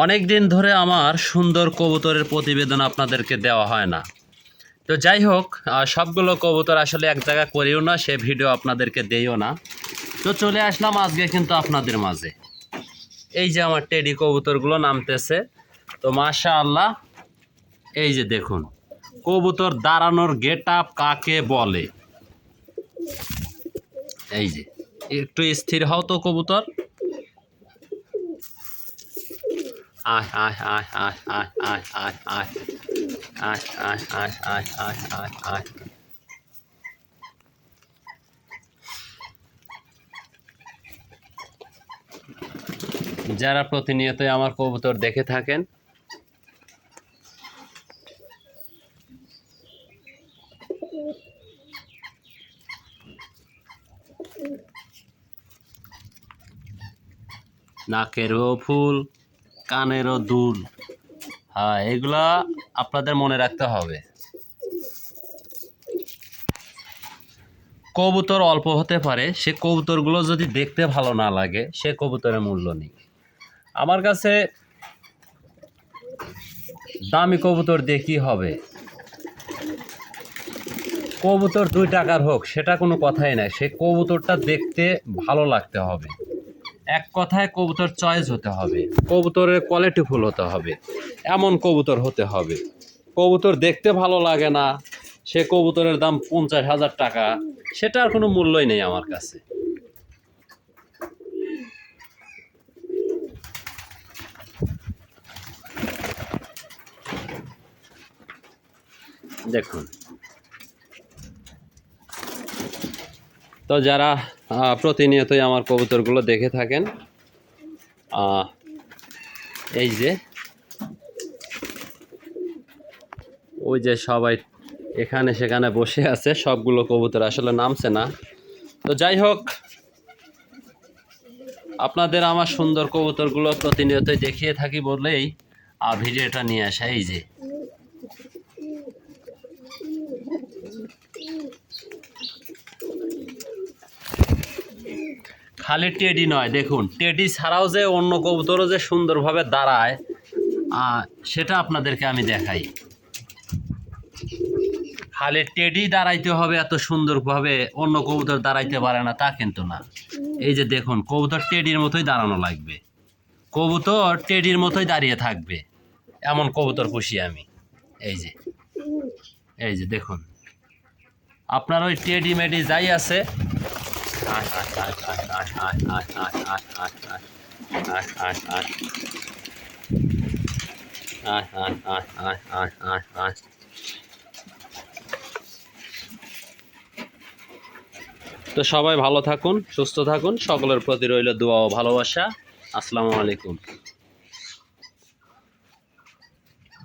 অনেক দিন ধরে আমার সুন্দর কবুতরের প্রতিবেদন আপনাদেরকে দেওয়া হয় না। তো যাই হোক, সবগুলো কবুতর আসলে এক জায়গায় করিও না, সে ভিডিও আপনাদেরকে দেইও না। তো চলে আসলাম আজকে কিন্তু আপনাদের মাঝে। এই যে আমার টেডি কবুতরগুলো নামতেছে। তো মাশাআল্লাহ, এই যে দেখুন কবুতর দাঁড়ানোর গেট আপ কাকে বলে। এই যে একটু স্থির হও তো কবুতর। আয় আয় আয় আয় আয় আয় আয় আয় আয় আয় আয় আয় আয় আয় আয়। যারা প্রতিনিয়তই আমার কবুতর দেখে থাকেন, নাকেরও ফুল কানেরও দুল, হ্যাঁ এগুলা আপনাদের মনে রাখতে হবে। কবুতর অল্প হতে পারে, সে কবুতরগুলো যদি দেখতে ভালো না লাগে সে কবুতরের মূল্য নেই। আমার কাছে দামি কবুতর দিয়ে কী হবে? কবুতর 2 টাকার হোক সেটা কোনো কথাই নাই, সে কবুতরটা দেখতে ভালো লাগতে হবে। এক কথায় কবুতর চয়েস হতে হবে, কবুতরের কোয়ালিটি ফুল হতে হবে, এমন কবুতর হতে হবে। কবুতর দেখতে ভালো লাগে না, সে কবুতরের দাম 50,000 টাকা, সেটার কোনো মূল্যই নেই আমার কাছে। দেখুন, তো যারা প্রতিনিয়তই আমার কবুতরগুলো দেখে থাকেন, এই যে ওই যে সবাই এখানে সেখানে বসে আছে, সবগুলো কবুতর আসলে নামছে না। তো যাই হোক, আপনাদের আমার সুন্দর কবুতরগুলো প্রতিনিয়তই দেখিয়ে থাকি বলেই ভিডিওটা নিয়ে আসা। এই যে খালি টেডি নয়, দেখুন টেডি ছাড়াও যে অন্য কবুতরও যে সুন্দরভাবে দাঁড়ায়, সেটা আপনাদেরকে আমি দেখাই। খালি টেডি দাঁড়াইতে হবে এত সুন্দরভাবে, অন্য কবুতর দাঁড়াইতে পারে না তা কিন্তু না। এই যে দেখুন কবুতর টেডির মতোই দাঁড়ানো লাগবে, কবুতর টেডির মতোই দাঁড়িয়ে থাকবে, এমন কবুতর পুষি আমি। এই যে দেখুন, আপনার ওই টেডি মেডি যাই আছে, তো সবাই ভালো থাকুন, সুস্থ থাকুন, সকলের প্রতি রইল দোয়া ও ভালোবাসা। আসসালামু আলাইকুম।